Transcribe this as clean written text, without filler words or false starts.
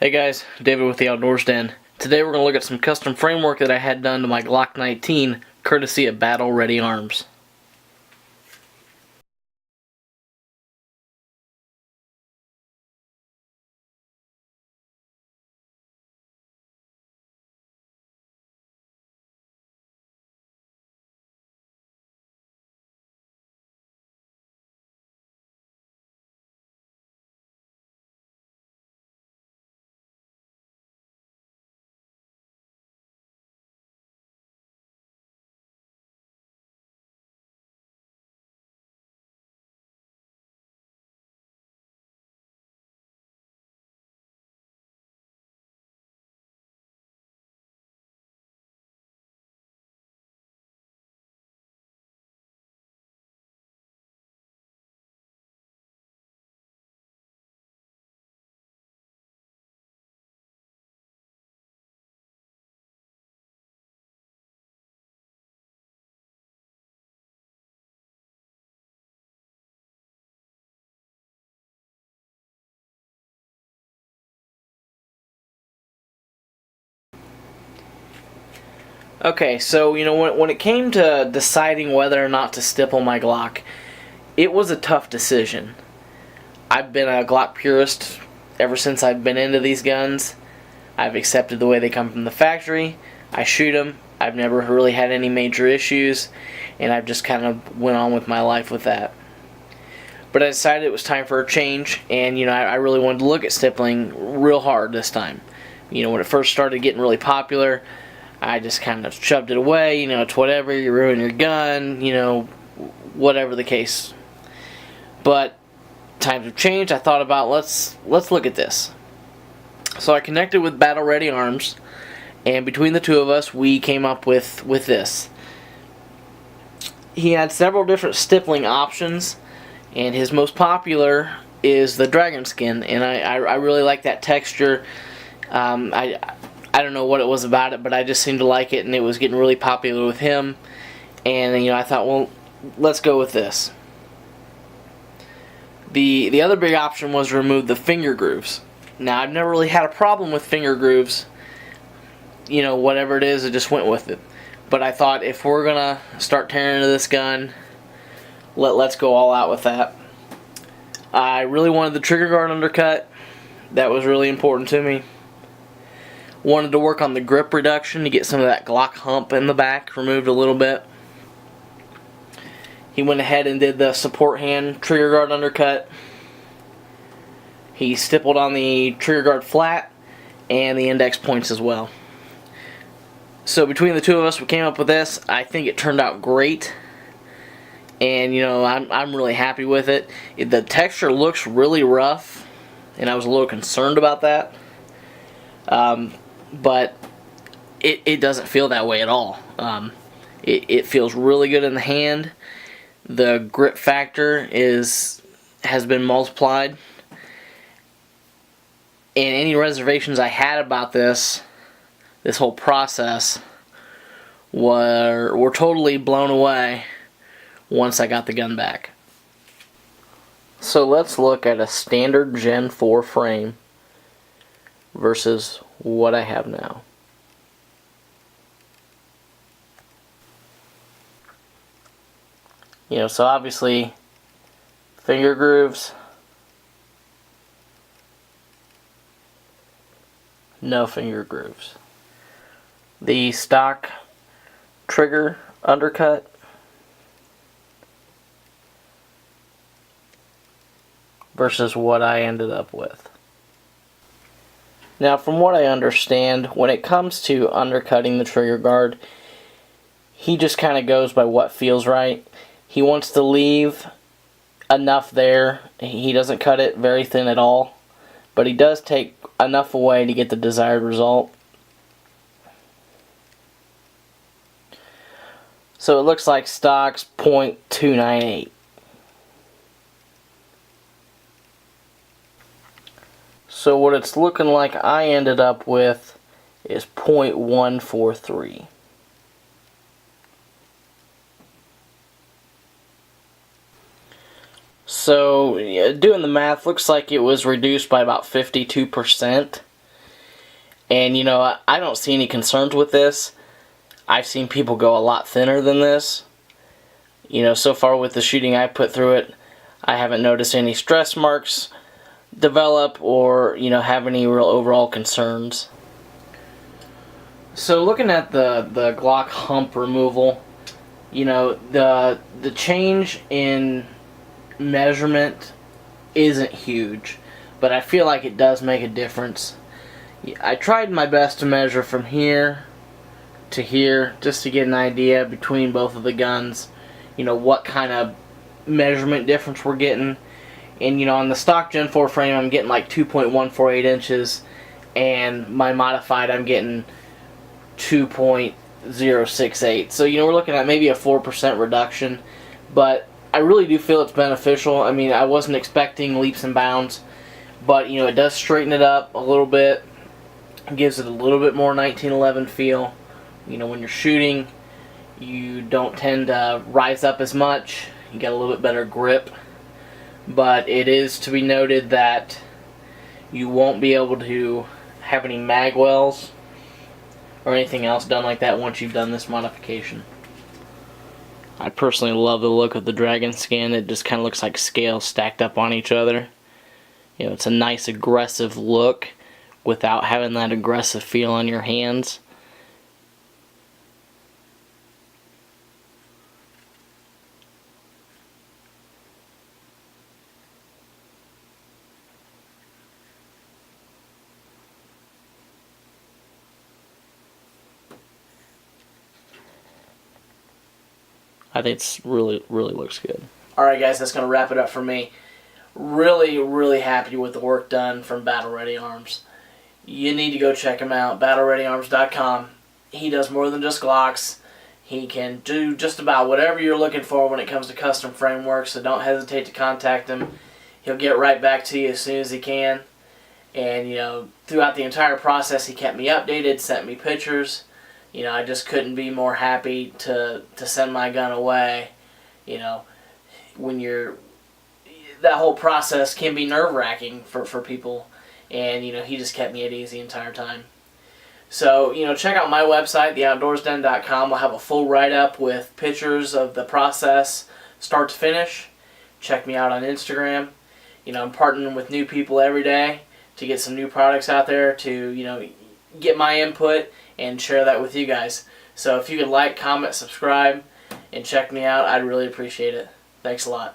Hey guys, David with the Outdoors Den. Today we're going to look at some custom framework that I had done to my Glock 19, courtesy of Battle Ready Arms. Okay, so when it came to deciding whether or not to stipple my Glock, it was a tough decision. I've been a Glock purist ever since I've been into these guns. I've accepted the way they come from the factory. I shoot them. I've never really had any major issues, and I've just kind of went on with my life with that. But I decided it was time for a change, and I really wanted to look at stippling real hard this time. When it first started getting really popular, I just kind of shoved it away. It's whatever, you ruin your gun, whatever the case. But times have changed. I thought about let's look at this. So I connected with Battle Ready Arms, and between the two of us, we came up with this. He had several different stippling options, and his most popular is the dragon skin, and I really like that texture. I don't know what it was about it, but I just seemed to like it, and it was getting really popular with him. And I thought, well, let's go with this. The other big option was to remove the finger grooves. Now, I've never really had a problem with finger grooves. Whatever it is, I just went with it. But I thought, if we're gonna start tearing into this gun, let's go all out with that. I really wanted the trigger guard undercut. That was really important to me. Wanted to work on the grip reduction to get some of that Glock hump in the back removed a little bit. He went ahead and did the support hand trigger guard undercut. He stippled on the trigger guard flat and the index points as well. So between the two of us, we came up with this. I think it turned out great, and I'm really happy with it. The texture looks really rough, and I was a little concerned about that. But it doesn't feel that way at all. It feels really good in the hand. The grip factor has been multiplied. And any reservations I had about this whole process were totally blown away once I got the gun back. So let's look at a standard Gen 4 frame versus what I have now. So obviously finger grooves, no finger grooves. The stock trigger undercut, versus what I ended up with. Now, from what I understand, when it comes to undercutting the trigger guard, he just kind of goes by what feels right. He wants to leave enough there. He doesn't cut it very thin at all, but he does take enough away to get the desired result. So it looks like stock's .298. So what it's looking like I ended up with is .143. So doing the math, looks like it was reduced by about 52%. And I don't see any concerns with this. I've seen people go a lot thinner than this. So far with the shooting I put through it, I haven't noticed any stress marks develop or have any real overall concerns. So looking at the Glock hump removal, the change in measurement isn't huge, but I feel like it does make a difference. I tried my best to measure from here to here just to get an idea between both of the guns, what kind of measurement difference we're getting. And on the stock Gen 4 frame I'm getting like 2.148 inches, and my modified I'm getting 2.068. So we're looking at maybe a 4% reduction, but I really do feel it's beneficial. I mean, I wasn't expecting leaps and bounds, but it does straighten it up a little bit. It gives it a little bit more 1911 feel. When you're shooting, you don't tend to rise up as much. You get a little bit better grip. But it is to be noted that you won't be able to have any mag wells or anything else done like that once you've done this modification. I personally love the look of the Dragon Skin. It just kind of looks like scales stacked up on each other. It's a nice aggressive look without having that aggressive feel on your hands. I think it's really looks good. Alright guys, that's going to wrap it up for me. Really happy with the work done from Battle Ready Arms. You need to go check him out, battlereadyarms.com. He does more than just Glocks. He can do just about whatever you're looking for when it comes to custom framework, so don't hesitate to contact him. He'll get right back to you as soon as he can. And throughout the entire process he kept me updated, sent me pictures. I just couldn't be more happy to send my gun away. When that whole process can be nerve-wracking for people, and he just kept me at ease the entire time. So check out my website, theoutdoorsden.com. I'll have a full write-up with pictures of the process start to finish. Check me out on Instagram. I'm partnering with new people every day to get some new products out there to get my input and share that with you guys. So if you could like, comment, subscribe, and check me out, I'd really appreciate it. Thanks a lot.